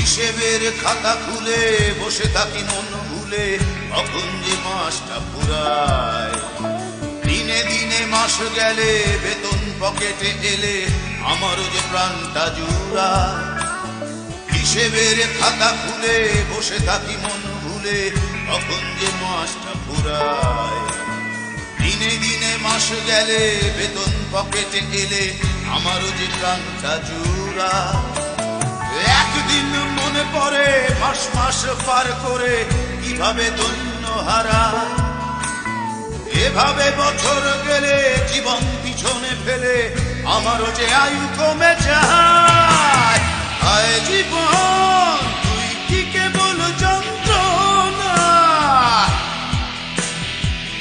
হিসেবের খাতা খুলে বসে থাকি মন ভুলে, কখন যে মাসটা ফুরায়। দিনে দিনে মাস গেলে বেতন পকেটে এলে আমারও যে প্রাণটা জুড়ায়। হিসেবের খাতা খুলে বসে থাকি মন ভুলে, কখন যে মাসটা ফুরায়। দিনে দিনে মাস গেলে বেতন পকেটে এলে আমারও যে প্রাণটা জুড়ায়। একদিন মনে পড়ে মাস মাস পার করে কিভাবে ধন্য হারায়। এভাবে বছর গেলে জীবন পিছনে ফেলে আমারও যে আয়ু কমে যায়। হায় জীবন তুই কি কেবল যন্ত্রণা,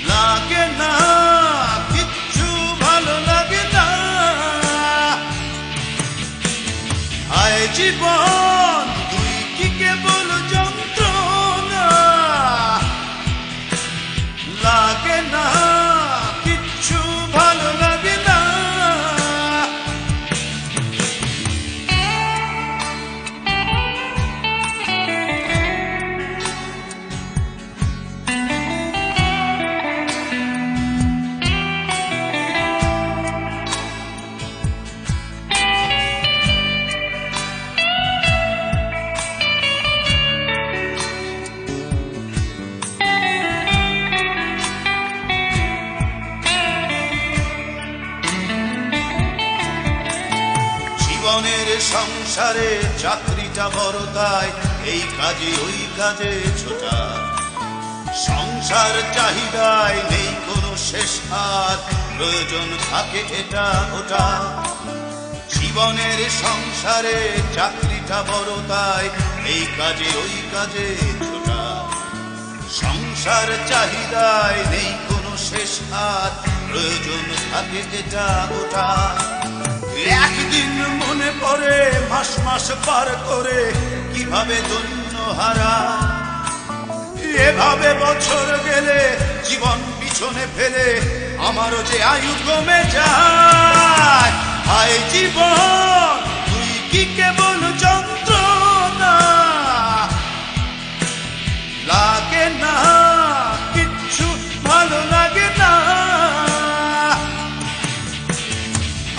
লাগে না কিচ্ছু ভালো লাগে না। হায় জীবন তুই কি কেবল যন্ত্রণা, লাগে না কিচ্ছু ভালো লাগে না। জীবনের সংসারে চাকরিটা বড়, তাই এই কাজে ওই কাজে ছোটা। সংসার চাহিদায় নেই কোনো শেষ, আর প্রয়োজন থাকে এটা ওটা। জীবনের সংসারে চাকরিটা বড়, তাই এই কাজে ওই কাজে ছোটা। সংসার চাহিদায় নেই কোনো শেষ, আর প্রয়োজন থাকে এটা ওটা। একদিন মনে পড়ে মাস মাস পার করে কিভাবে ধন্য হারায়। এভাবে বছর গেলে জীবন পিছনে ফেলে আমারও যে আয়ু কমে যায়। হায় জীবন তুই কি কেবল যন্ত্রণা, লাগে না কিচ্ছু ভালো লাগে না।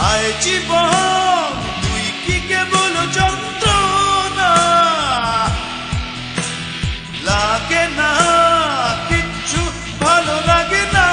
হায় জীবন তুই কি কেবল যন্ত্রণা, লাগে না কিচ্ছু ভালো লাগে না।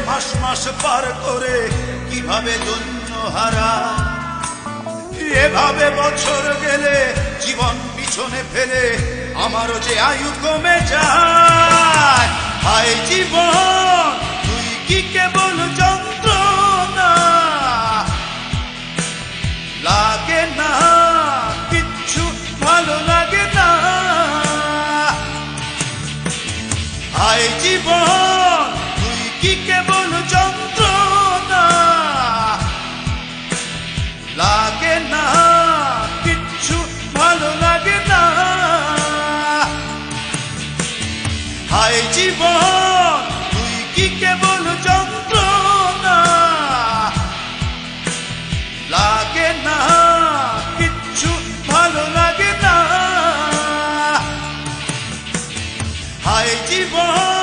মাস মাস পার করে কিভাবে ধন্য হারায়। এভাবে বছর গেলে জীবন পিছনে ফেলে আমারও যে আয়ু কমে যায়। হায় জীবন তুই কি কেবল যন্ত্রণা, লাগে না কিচ্ছু ভালো লাগে না। হায় জীবন কি কেবল যন্ত্রণা, লাগে না কিচ্ছু ভালো লাগে না। হায় জীবন তুই কি কেবল যন্ত্রণা, লাগে না কিচ্ছু ভালো লাগে না। হায় জীবন